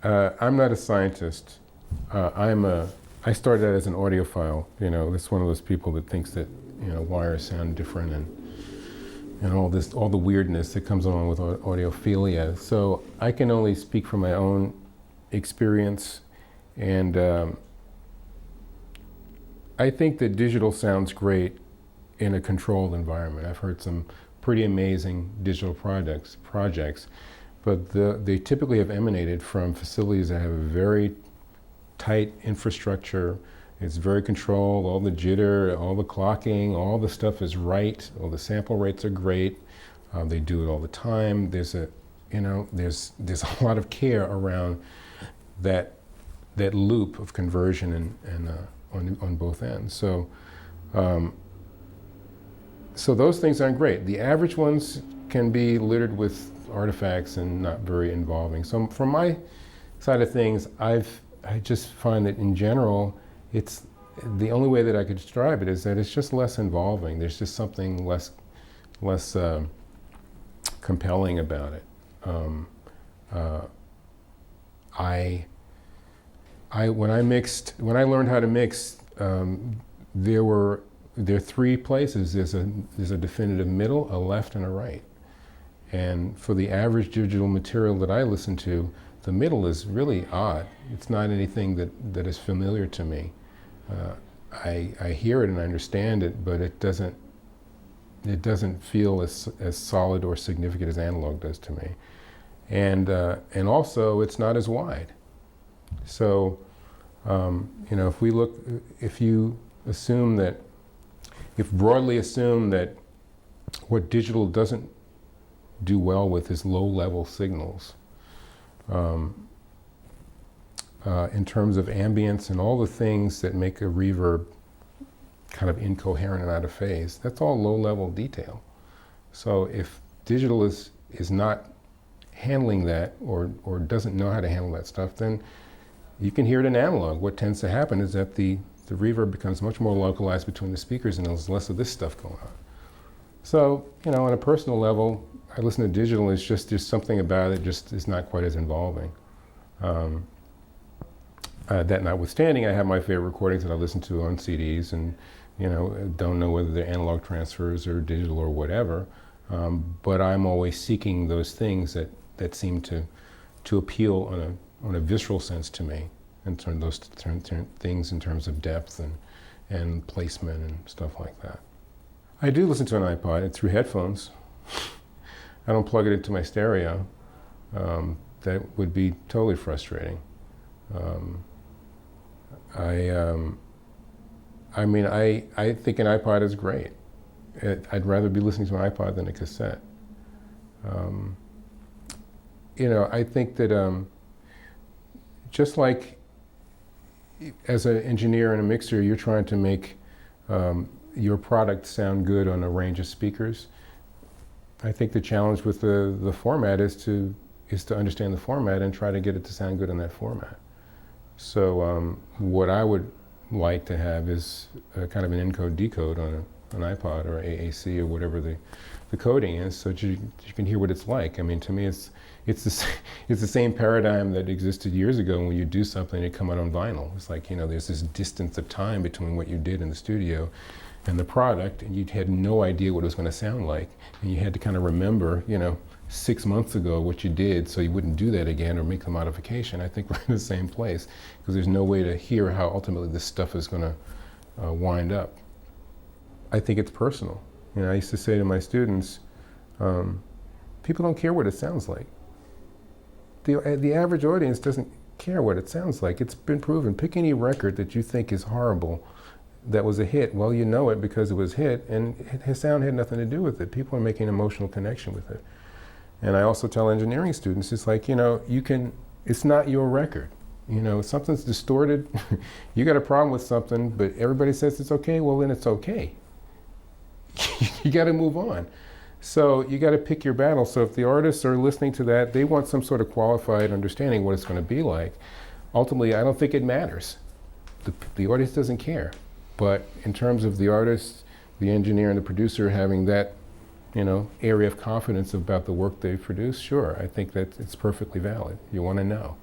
I'm not a scientist. I started out as an audiophile. You know, it's one of those people that thinks that, you know, wires sound different and all the weirdness that comes along with audiophilia. So I can only speak from my own experience, and I think that digital sounds great in a controlled environment. I've heard some pretty amazing digital projects, but they typically have emanated from facilities that have a very tight infrastructure. It's very controlled, all the jitter, all the clocking, all the stuff is right, all the sample rates are great. They do it all the time. There's a lot of care around that loop of conversion and on both ends. So those things aren't great. The average ones can be littered with artifacts and not very involving. So from my side of things, I just find that in general, it's the only way that I could describe it is that it's just less involving. There's just something less compelling about it. When I learned how to mix, there are three places. There's a definitive middle, a left, and a right. And for the average digital material that I listen to, the middle is really odd. It's not anything that is familiar to me. I hear it and I understand it, but it doesn't feel as solid or significant as analog does to me. And also, it's not as wide. So, if you broadly assume that what digital doesn't do well with is low-level signals, in terms of ambience and all the things that make a reverb kind of incoherent and out of phase, that's all low-level detail. So if digital is not handling that or doesn't know how to handle that stuff, then you can hear it in analog. What tends to happen is that the reverb becomes much more localized between the speakers and there's less of this stuff going on. So, on a personal level, I listen to digital, it's just there's something about it just is not quite as involving. That notwithstanding, I have my favorite recordings that I listen to on CDs and, don't know whether they're analog transfers or digital or whatever. But I'm always seeking those things that seem to appeal on a visceral sense to me, and turn those things in terms of depth and placement and stuff like that. I do listen to an iPod through headphones. I don't plug it into my stereo. That would be totally frustrating. I think an iPod is great. I'd rather be listening to an iPod than a cassette. I think that just like as an engineer and a mixer, you're trying to make your product sound good on a range of speakers. I think the challenge with the format is to understand the format and try to get it to sound good in that format. So what I would like to have is a kind of an encode-decode on an iPod or AAC or whatever the coding is, so that you can hear what it's like. I mean, to me, it's the same paradigm that existed years ago when you do something and it come out on vinyl. It's like, there's this distance of time between what you did in the studio and the product, and you had no idea what it was going to sound like, and you had to kind of remember, 6 months ago what you did so you wouldn't do that again or make the modification. I think we're in the same place because there's no way to hear how ultimately this stuff is going to wind up. I think it's personal. I used to say to my students, people don't care what it sounds like. The average audience doesn't care what it sounds like. It's been proven. Pick any record that you think is horrible that was a hit. Well, you know it because it was hit, and his sound had nothing to do with it. People are making an emotional connection with it. And I also tell engineering students, it's like, it's not your record. Something's distorted. You got a problem with something, but everybody says it's okay, well, then it's okay. You got to move on. So you got to pick your battle. So if the artists are listening to that, they want some sort of qualified understanding of what it's going to be like. Ultimately, I don't think it matters. The audience doesn't care. But in terms of the artist, the engineer, and the producer having that, area of confidence about the work they produce, sure, I think that it's perfectly valid. You want to know.